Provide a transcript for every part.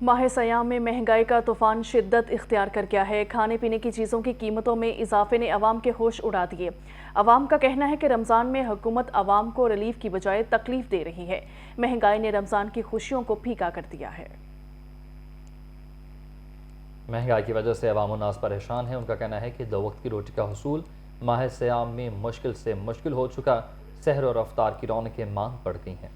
माह सयाम में महंगाई का तूफान शिद्दत इख्तियार कर गया है। खाने पीने की चीज़ों की कीमतों में इजाफे ने अवाम के होश उड़ा दिए। अवाम का कहना है कि रमज़ान में हुकूमत अवाम को रिलीफ की बजाय तकलीफ दे रही है। महंगाई ने रमज़ान की खुशियों को फीका कर दिया है। महंगाई की वजह से अवाम नास परेशान है। उनका कहना है कि 2 वक्त की रोटी का हुसूल माह सयाम में मुश्किल से मुश्किल हो चुका। सहर और अफ्तार की रौनकें मांग पड़ गई हैं।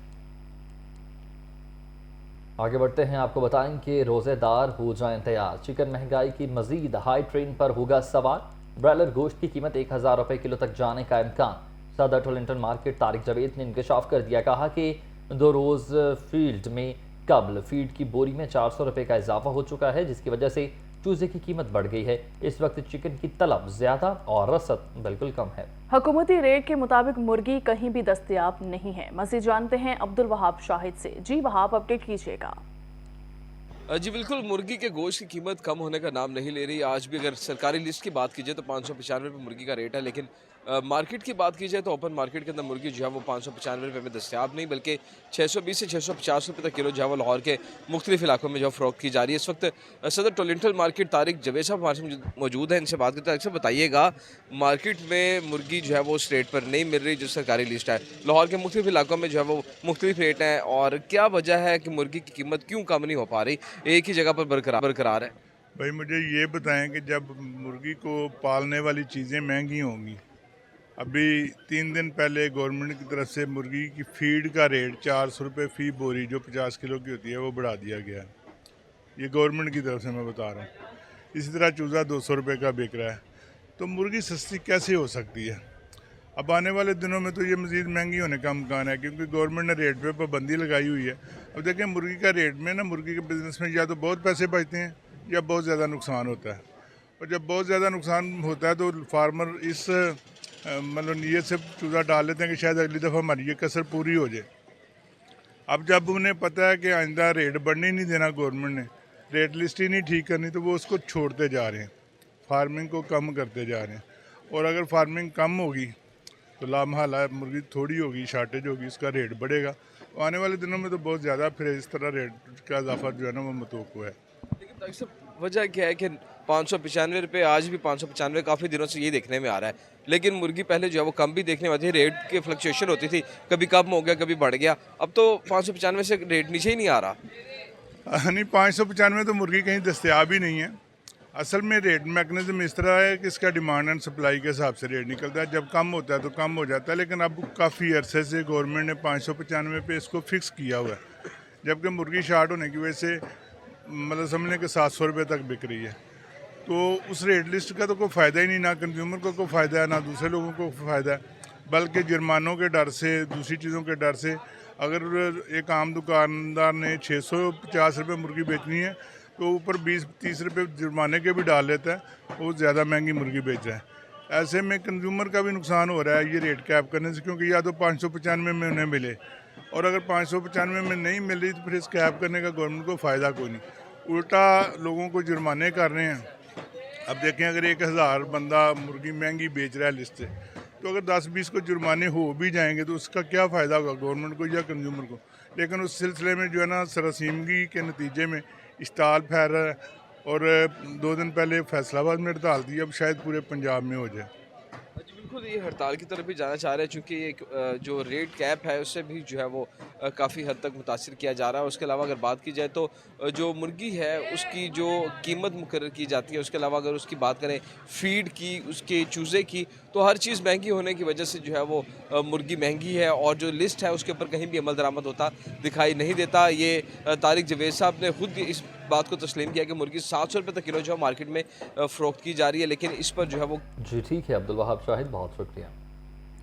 आगे बढ़ते हैं, आपको बताएं कि रोज़ेदार हो जाएं तैयार। चिकन महंगाई की मजीद हाई ट्रेन पर होगा सवार। ब्रॉयलर गोश्त की कीमत 1000 रुपये किलो तक जाने का इम्कान। सदर टोलिंटन मार्केट तारिक जावेद ने इंकशाफ कर दिया। कहा कि 2 रोज़ फील्ड में कबल फीड की बोरी में 400 रुपये का इजाफा हो चुका है, जिसकी वजह से चूजे की कीमत बढ़ गई है। इस वक्त चिकन की तलब ज्यादा और रसद बिल्कुल कम है। हुकूमती रेट के मुताबिक मुर्गी कहीं भी दस्तयाब नहीं है। मज़ीद जानते हैं अब्दुल वहाब शाहिद से। जी वहाब, अपडेट कीजिएगा। जी बिल्कुल, मुर्गी के गोश्त की कीमत कम होने का नाम नहीं ले रही। आज भी अगर सरकारी लिस्ट की बात कीजिए तो 595 रुपये मुर्गी का रेट है, लेकिन मार्केट की बात की जाए तो ओपन मार्केट के अंदर मुर्गी जो है वो 595 रुपये में दस्तियाब नहीं, बल्कि 620 से 650 रुपये तक किलो जो है वो लाहौर के मुख्तलिफ इलाकों में जो फ़रोख्त की जा रही है। इस वक्त सदर टोलिंटल मार्केट तारिक जवेद साहब हमारे साथ मौजूद है, इनसे बात करते हैं। अक्सर बताइएगा, मार्केट में मुर्गी जो है वो उस रेट पर नहीं मिल रही जो सरकारी लिस्ट है। लाहौर के मुख्तलिफ इलाकों में जो है वो मुख्तलिफ रेट हैं, और क्या वजह है कि मुर्गी की कीमत क्यों कम नहीं हो पा रही, एक ही जगह पर बरकरार है? भाई मुझे ये बताएं कि जब मुर्गी को पालने वाली चीज़ें महंगी होंगी, अभी 3 दिन पहले गवर्नमेंट की तरफ से मुर्गी की फीड का रेट 400 रुपये फ़ी बोरी जो 50 किलो की होती है वो बढ़ा दिया गया है। ये गवर्नमेंट की तरफ से मैं बता रहा हूँ। इसी तरह चूज़ा 200 रुपये का बिक रहा है। तो मुर्गी सस्ती कैसे हो सकती है? अब आने वाले दिनों में तो ये मज़ीद महंगी होने का इम्कान है, क्योंकि गवर्नमेंट ने रेट पे पाबंदी लगाई हुई है। अब देखें, मुर्गी का रेट में ना, मुर्गी के बिज़नेस में या तो बहुत पैसे बचते हैं या बहुत ज़्यादा नुकसान होता है। और जब बहुत ज़्यादा नुकसान होता है तो फार्मर इस मतलब नीयत से चूज़ा डाल लेते हैं कि शायद अगली दफ़ा हमारी ये कसर पूरी हो जाए। अब जब उन्हें पता है कि आइंदा रेट बढ़ने ही नहीं देना, गवर्नमेंट ने रेट लिस्ट ही नहीं ठीक करनी, तो वो उसको छोड़ते जा रहे हैं, फार्मिंग को कम करते जा रहे हैं। और अगर फार्मिंग कम होगी तो लामहला मुर्गी थोड़ी होगी, शार्टेज होगी, इसका रेट बढ़ेगा। तो आने वाले दिनों में तो बहुत ज़्यादा फिर इस तरह रेट का इजाफा जो है ना वो मतवक्को है। लेकिन डॉक्टर साहब, वजह क्या है कि 595 रुपये, आज भी 595 काफ़ी दिनों से ये देखने में आ रहा है, लेकिन मुर्गी पहले जो है वो कम भी देखने में आती थी, रेट की फ्लक्चुएशन होती थी, कभी कम हो गया कभी बढ़ गया। अब तो 595 से रेट नीचे ही नहीं आ रहा। नहीं, 595 तो मुर्गी कहीं दस्तयाब ही नहीं है। असल में रेट मैकेनिज्म इस तरह है कि इसका डिमांड एंड सप्लाई के हिसाब से रेट निकलता है। जब कम होता है तो कम हो जाता है, लेकिन अब काफ़ी अरसे से गवर्नमेंट ने 595 पे इसको फिक्स किया हुआ है, जबकि मुर्गी शार्ट होने की वजह से मतलब समझ लें कि 700 रुपये तक बिक रही है। तो उस रेट लिस्ट का तो कोई फ़ायदा ही नहीं, ना कंज्यूमर को कोई फ़ायदा है ना दूसरे लोगों को फ़ायदा है, बल्कि जुर्मानों के डर से, दूसरी चीज़ों के डर से। अगर एक आम दुकानदार ने 650 रुपये मुर्गी बेचनी है तो ऊपर 20-30 रुपये जुर्माने के भी डाल लेता है, वो ज़्यादा महंगी मुर्गी बेच रहा है। ऐसे में कंज्यूमर का भी नुकसान हो रहा है ये रेट कैप करने से, क्योंकि या तो 595 में उन्हें मिले, और अगर 595 में नहीं मिल रही तो फिर इस कैप करने का गवर्नमेंट को फ़ायदा कोई नहीं, उल्टा लोगों को जुर्माने कर रहे हैं। अब देखें, अगर 1000 बंदा मुर्गी महंगी बेच रहा है लिस्ट से, तो अगर 10-20 को जुर्माने हो भी जाएंगे तो उसका क्या फ़ायदा होगा गवर्नमेंट को या कंज्यूमर को? लेकिन उस सिलसिले में जो है ना, सरसीमगी के नतीजे में इश्ताल फैल रहा है, और 2 दिन पहले फैसलाबाद में हड़ताल थी, अब शायद पूरे पंजाब में हो जाए। जी बिल्कुल, ये हड़ताल की तरफ भी जाना चाह रहे हैं, चूँकि एक जो रेट कैप है उससे भी जो है वो काफ़ी हद तक मुतासिर किया जा रहा है। उसके अलावा अगर बात की जाए तो जो मुर्गी है उसकी जो कीमत मुकर्रर की जाती है, उसके अलावा अगर उसकी बात करें फीड की, उसके चूज़े की, तो हर चीज़ महंगी होने की वजह से जो है वो मुर्गी महंगी है, और जो लिस्ट है उसके ऊपर कहीं भी अमल दरामद होता दिखाई नहीं देता। ये तारिक जवेद साहब ने खुद इस बात को तस्लीम किया कि मुर्गी 700 रुपये तक किलो जो है मार्केट में फ़रोख्त की जा रही है, लेकिन इस पर जो है वो। जी ठीक है, अब्दुल वहाब शाहिद, बहुत शुक्रिया।